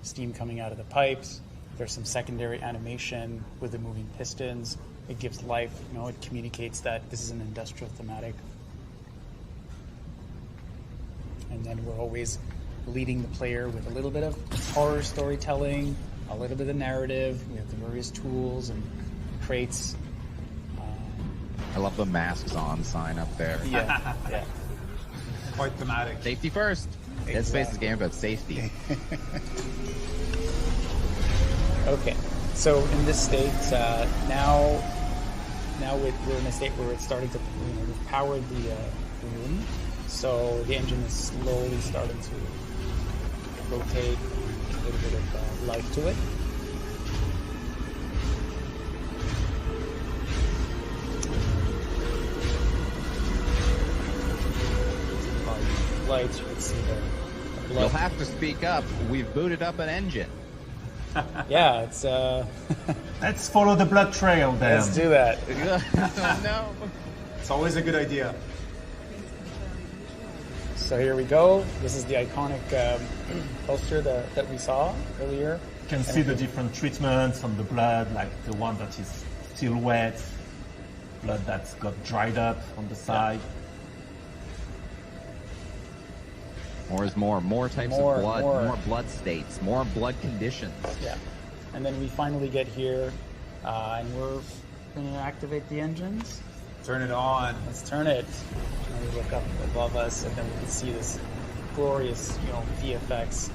steam coming out of the pipes. There's some secondary animation with the moving pistons. It gives life, it communicates that this is an industrial thematic. And then we're always leading the player with a little bit of horror storytelling, a little bit of narrative. We have the various tools and crates. I love the masks on sign up there. Yeah, yeah. Quite thematic. Safety first. Exactly. Dead Space is a game about safety. Okay, so in this state, now we're in a state where it's starting to, we've powered the room, so the engine is slowly starting to rotate, a little bit of life to it. Lights, you can see the blood. You'll have to speak up. We've booted up an engine. Yeah, it's Let's follow the blood trail then. let's do that. No. It's always a good idea. So here we go. This is the iconic poster that we saw earlier. You can see the different treatments on the blood, like the one that is still wet, blood that's got dried up on the side. More is more. More types More, of blood. more. More blood states. More blood conditions. Yeah. And then we finally get here, and we're going to activate the engines. Turn it on. Let's turn it. And we look up above us, and then we can see this glorious, VFX.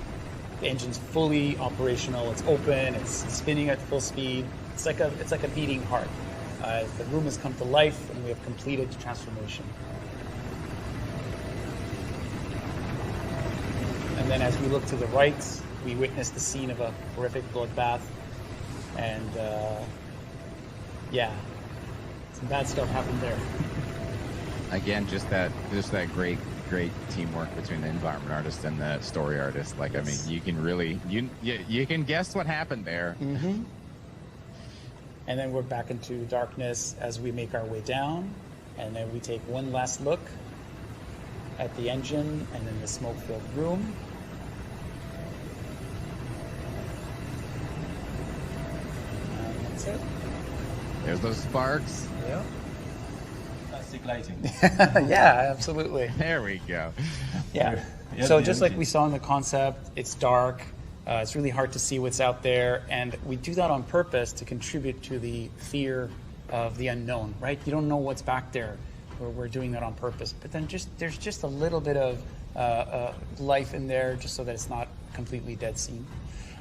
The engine's fully operational. It's open. It's spinning at full speed. It's like a beating heart. The room has come to life, and we have completed the transformation. And then as we look to the right, we witness the scene of a horrific bloodbath. And some bad stuff happened there. Again, just that great teamwork between the environment artist and the story artist. Like, I mean, you can really you can guess what happened there. Mm-hmm. And then we're back into darkness as we make our way down, and then we take one last look at the engine and then the smoke-filled room. And that's it. There's those sparks. Yeah. Plastic lighting. Yeah, absolutely. There we go. Yeah. Yeah, So the just like engine. we saw in the concept, it's dark. It's really hard to see what's out there, and we do that on purpose to contribute to the fear of the unknown, right? You don't know what's back there. We're doing that on purpose. But then there's just a little bit of life in there, just so that it's not completely dead scene.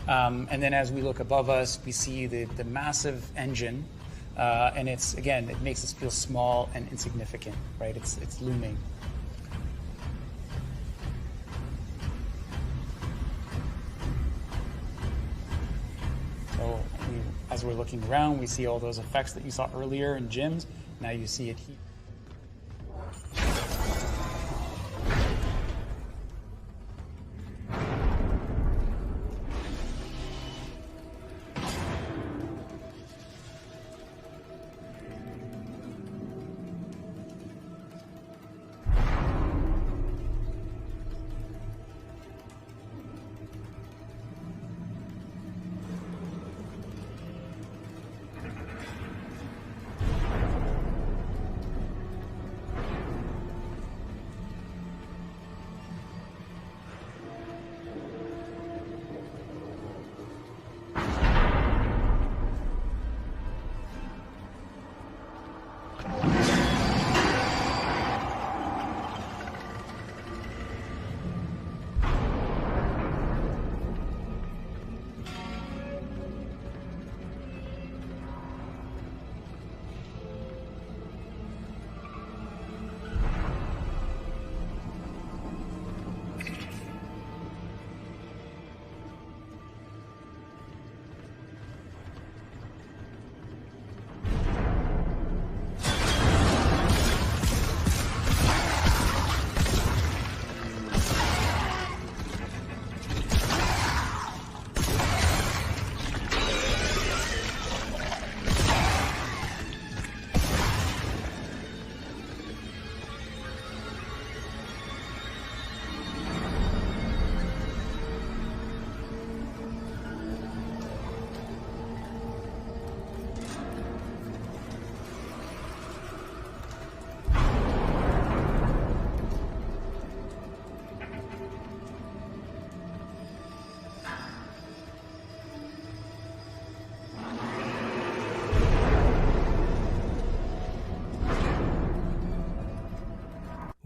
And then as we look above us, we see the massive engine, and it makes us feel small and insignificant, right? It's looming. So as we're looking around, we see all those effects that you saw earlier in gyms. Now you see it here.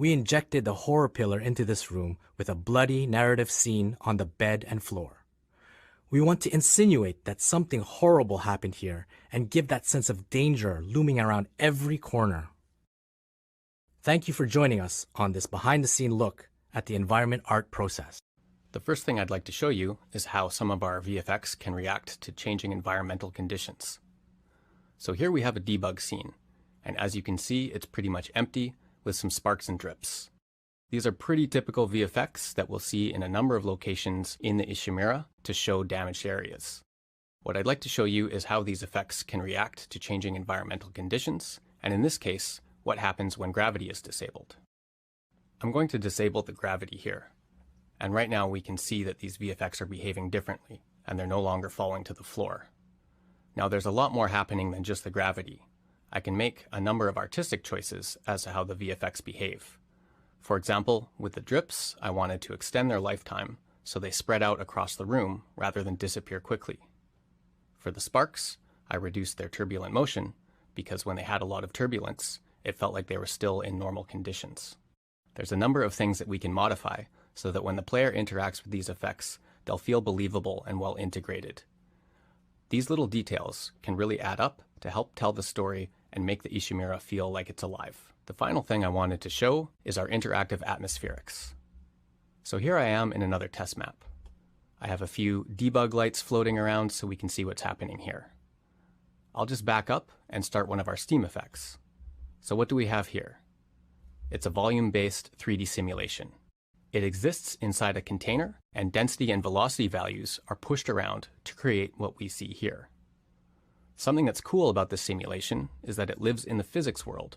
we injected the horror pillar into this room with a bloody narrative scene on the bed and floor. We want to insinuate that something horrible happened here and give that sense of danger looming around every corner. Thank you for joining us on this behind-the-scene look at the environment art process. The first thing I'd like to show you is how some of our VFX can react to changing environmental conditions. So here we have a debug scene, and as you can see, it's pretty much empty with some sparks and drips. These are pretty typical VFX that we'll see in a number of locations in the Ishimura to show damaged areas. What I'd like to show you is how these effects can react to changing environmental conditions, and in this case, what happens when gravity is disabled. I'm going to disable the gravity here, and right now we can see that these VFX are behaving differently, and they're no longer falling to the floor. Now there's a lot more happening than just the gravity. I can make a number of artistic choices as to how the VFX behave. For example, with the drips, I wanted to extend their lifetime so they spread out across the room rather than disappear quickly. For the sparks, I reduced their turbulent motion because when they had a lot of turbulence, it felt like they were still in normal conditions. There's a number of things that we can modify so that when the player interacts with these effects, they'll feel believable and well integrated. These little details can really add up to help tell the story and make the Ishimura feel like it's alive. The final thing I wanted to show is our interactive atmospherics. So here I am in another test map. I have a few debug lights floating around so we can see what's happening here. I'll just back up and start one of our Steam effects. So what do we have here? It's a volume-based 3D simulation. It exists inside a container, and density and velocity values are pushed around to create what we see here. Something that's cool about this simulation is that it lives in the physics world,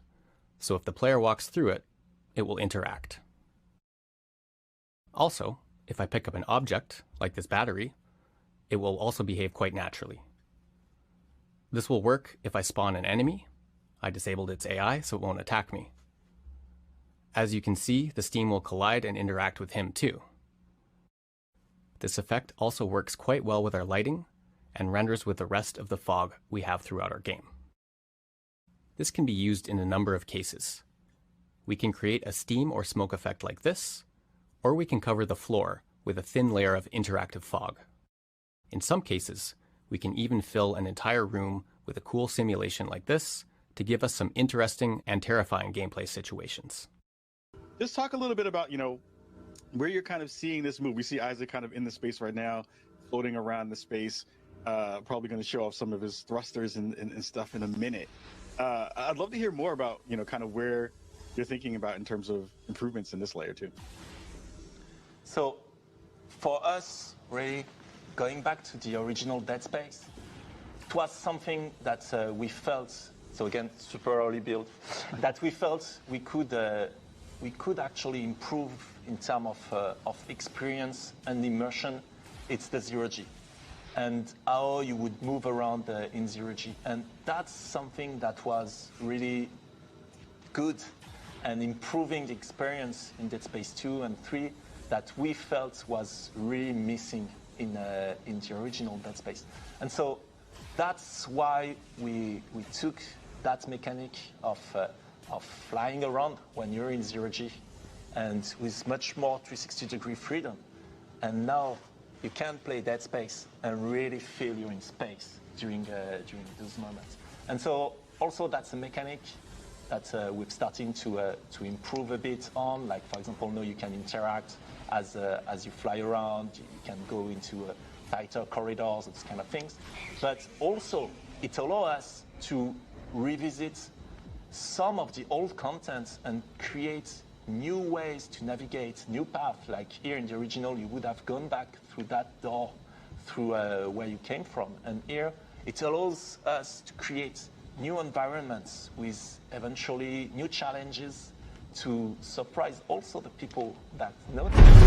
so if the player walks through it, it will interact. Also, if I pick up an object, like this battery, it will also behave quite naturally. This will work if I spawn an enemy. I disabled its AI, so it won't attack me. As you can see, the steam will collide and interact with him too. This effect also works quite well with our lighting and renders with the rest of the fog we have throughout our game. This can be used in a number of cases. We can create a steam or smoke effect like this, or we can cover the floor with a thin layer of interactive fog. In some cases, we can even fill an entire room with a cool simulation like this to give us some interesting and terrifying gameplay situations. Just talk a little bit about, where you're kind of seeing this move. We see Isaac kind of in the space right now, floating around the space, probably going to show off some of his thrusters and stuff in a minute. I'd love to hear more about, kind of where you're thinking about in terms of improvements in this layer too. So for us, really, going back to the original Dead Space, it was something that we felt, so again, super early build, that we felt we could actually improve in terms of experience and immersion. It's the zero-G and how you would move around in zero-G. And that's something that was really good and improving the experience in Dead Space 2 and 3 that we felt was really missing in the original Dead Space. And so that's why we took that mechanic of flying around when you're in zero-G and with much more 360-degree freedom. And now you can play Dead Space and really feel you're in space during those moments. And so also that's a mechanic that we're starting to improve a bit on. Like, for example, now you can interact as you fly around. You can go into tighter corridors, those kind of things. But also, it allows us to revisit some of the old content and create new ways to navigate, new paths. Like here in the original, you would have gone back through that door, through where you came from. And here, it allows us to create new environments with eventually new challenges to surprise also the people that know this.